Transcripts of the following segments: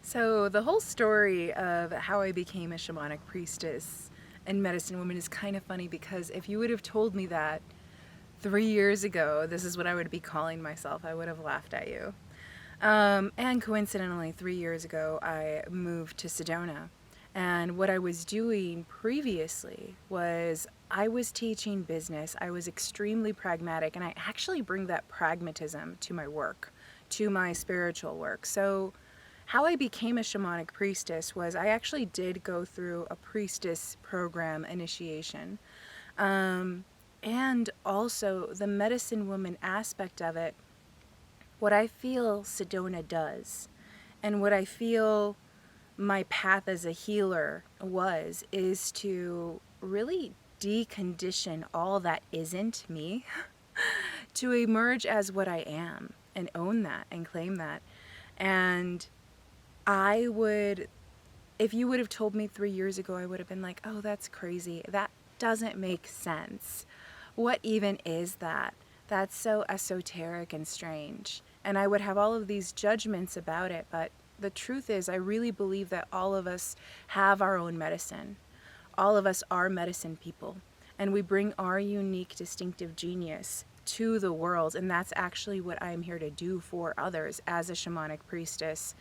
So, the whole story of how I became a shamanic priestess and medicine woman is kind of funny because if you would have told me that 3 years ago, this is what I would be calling myself, I would have laughed at you. And coincidentally, 3 years ago, I moved to Sedona. And what I was doing previously was I was teaching business. I was extremely pragmatic, and I actually bring that pragmatism to my work, to my spiritual work. So, how I became a shamanic priestess was I actually did go through a priestess program initiation. And also the medicine woman aspect of it, what I feel Sedona does, and what I feel my path as a healer is to really decondition all that isn't me to emerge as what I am and own that and claim that. And I would, if you would have told me 3 years ago, I would have been like, oh, that's crazy. That doesn't make sense. What even is that? That's so esoteric and strange. And I would have all of these judgments about it, but the truth is, I really believe that all of us have our own medicine. All of us are medicine people, and we bring our unique, distinctive genius to the world, and that's actually what I'm here to do for others as a shamanic priestess.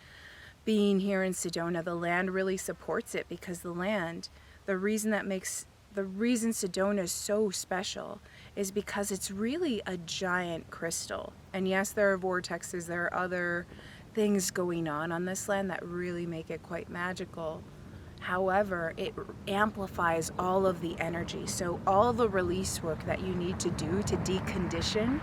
Being here in Sedona, the land really supports it because the reason Sedona is so special is because it's really a giant crystal. And yes, there are vortexes, there are other things going on this land that really make it quite magical. However, it amplifies all of the energy. So all the release work that you need to do to decondition,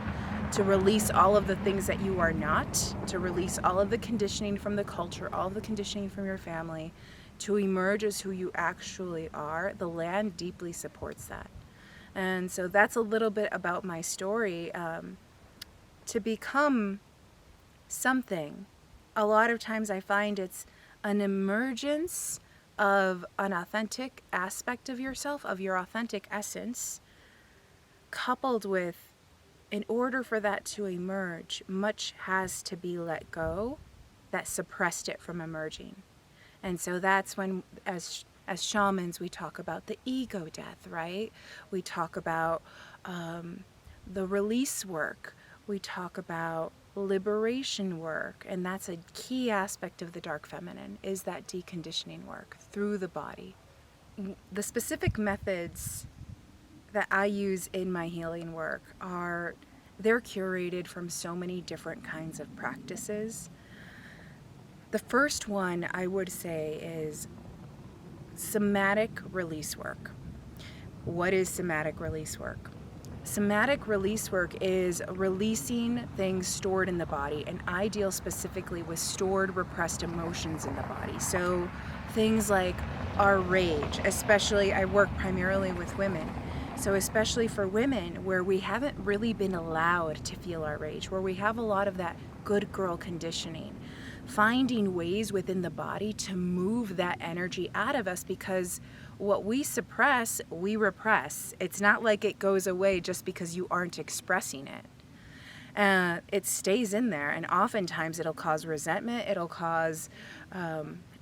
to release all of the things that you are not, to release all of the conditioning from the culture, all of the conditioning from your family, to emerge as who you actually are, the land deeply supports that. And so that's a little bit about my story. To become something, a lot of times I find it's an emergence of an authentic aspect of yourself, of your authentic essence, coupled with, in order for that to emerge, much has to be let go that suppressed it from emerging. And so that's when, as shamans, we talk about the ego death, right? We talk about the release work. We talk about liberation work, and that's a key aspect of the dark feminine, is that deconditioning work through the body. The specific methods that I use in my healing work they're curated from so many different kinds of practices. The first one I would say is somatic release work. What is somatic release work? Somatic release work is releasing things stored in the body, and I deal specifically with stored repressed emotions in the body. So things like our rage, especially I work primarily with women. So especially for women where we haven't really been allowed to feel our rage, where we have a lot of that good girl conditioning, finding ways within the body to move that energy out of us, because what we suppress, we repress. It's not like it goes away just because you aren't expressing it. It stays in there, and oftentimes it'll cause resentment, it'll cause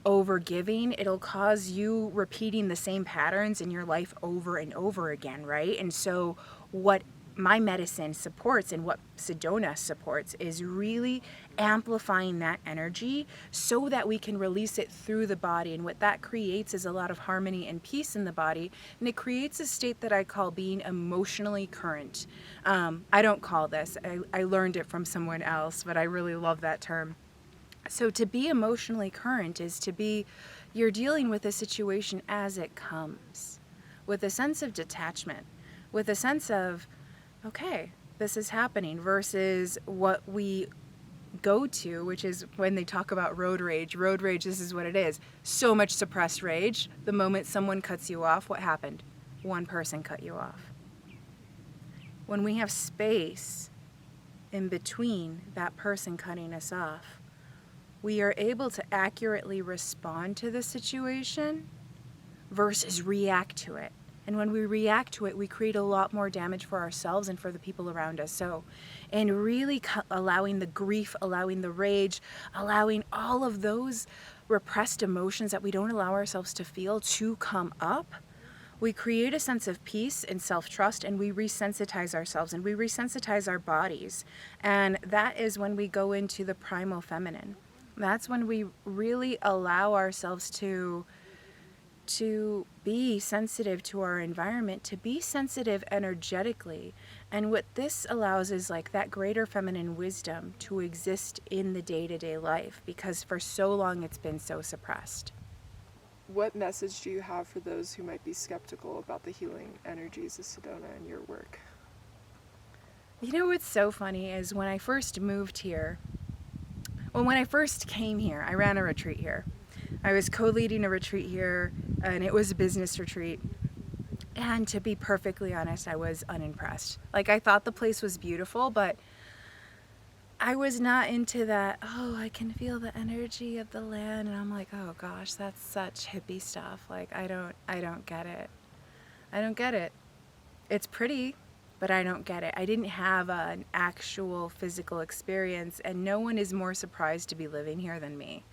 overgiving, it'll cause you repeating the same patterns in your life over and over again, right? And so what my medicine supports and what Sedona supports is really amplifying that energy so that we can release it through the body. And what that creates is a lot of harmony and peace in the body. And it creates a state that I call being emotionally current. I don't call this, I learned it from someone else, but I really love that term. So to be emotionally current is you're dealing with a situation as it comes, with a sense of detachment, with a sense of, okay, this is happening, versus what we go to, which is when they talk about road rage. Road rage, this is what it is. So much suppressed rage. The moment someone cuts you off, what happened? One person cut you off. When we have space in between that person cutting us off, we are able to accurately respond to the situation versus react to it. And when we react to it, we create a lot more damage for ourselves and for the people around us. So, and really allowing the grief, allowing the rage, allowing all of those repressed emotions that we don't allow ourselves to feel to come up, we create a sense of peace and self-trust, and we resensitize ourselves and we resensitize our bodies. And that is when we go into the primal feminine. That's when we really allow ourselves to be sensitive to our environment, to be sensitive energetically. And what this allows is like that greater feminine wisdom to exist in the day-to-day life, because for so long it's been so suppressed. What message do you have for those who might be skeptical about the healing energies of Sedona and your work? You know what's so funny is when I first moved here, when I first came here, I ran a retreat here. I was co-leading a retreat here, and it was a business retreat. And to be perfectly honest, I was unimpressed. Like, I thought the place was beautiful, but I was not into that, oh, I can feel the energy of the land. And I'm like, oh gosh, that's such hippie stuff. Like, I don't get it. I don't get it. It's pretty, but I don't get it. I didn't have an actual physical experience, and no one is more surprised to be living here than me.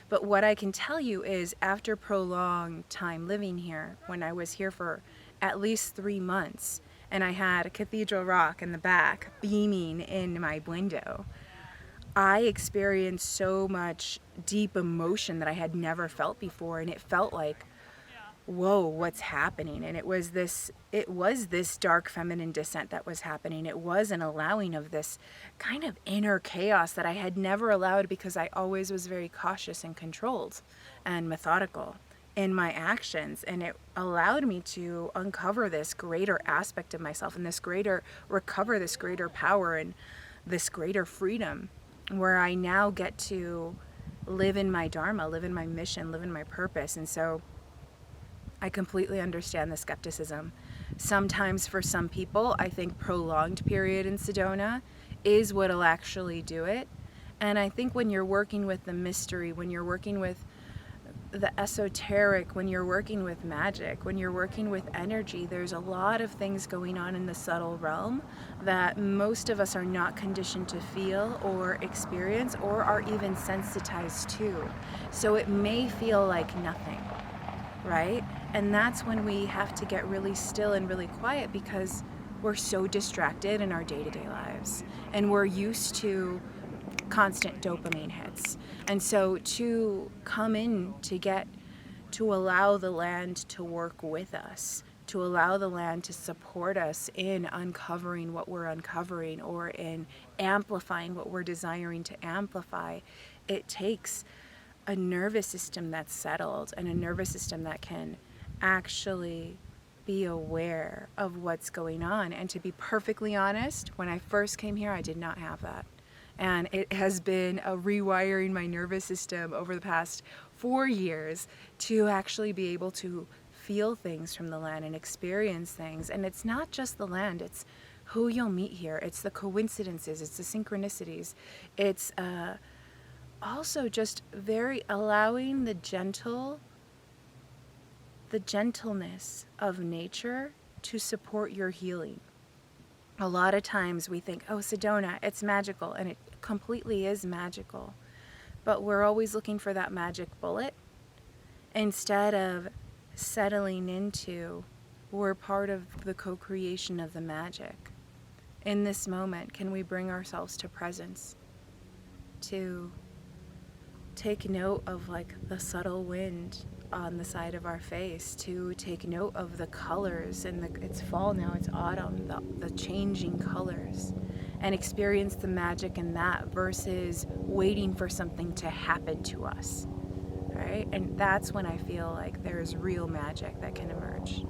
But what I can tell you is, after prolonged time living here, when I was here for at least 3 months, and I had a cathedral rock in the back beaming in my window, I experienced so much deep emotion that I had never felt before, and it felt like, whoa, what's happening? And it was this dark feminine descent that was happening. It was an allowing of this kind of inner chaos that I had never allowed, because I always was very cautious and controlled and methodical in my actions. And it allowed me to uncover this greater aspect of myself, and recover this greater power and this greater freedom, where I now get to live in my dharma, live in my mission, live in my purpose. And so I completely understand the skepticism. Sometimes for some people, I think prolonged period in Sedona is what'll actually do it. And I think when you're working with the mystery, when you're working with the esoteric, when you're working with magic, when you're working with energy, there's a lot of things going on in the subtle realm that most of us are not conditioned to feel or experience, or are even sensitized to. So it may feel like nothing, right? And that's when we have to get really still and really quiet, because we're so distracted in our day-to-day lives, and we're used to constant dopamine hits. And so to come in, to allow the land to work with us, to allow the land to support us in uncovering what we're uncovering, or in amplifying what we're desiring to amplify, it takes a nervous system that's settled, and a nervous system that can actually be aware of what's going on. And to be perfectly honest, when I first came here, I did not have that. And it has been a rewiring my nervous system over the past 4 years to actually be able to feel things from the land and experience things. And it's not just the land, it's who you'll meet here. It's the coincidences, it's the synchronicities. It's also just very allowing the gentleness of nature to support your healing. A lot of times we think, oh, Sedona, it's magical, and it completely is magical. But we're always looking for that magic bullet instead of settling into, we're part of the co-creation of the magic. In this moment, can we bring ourselves to presence, to take note of like the subtle wind on the side of our face, to take note of the colors, and it's fall now, it's autumn, the changing colors, and experience the magic in that, versus waiting for something to happen to us, right? And that's when I feel like there's real magic that can emerge.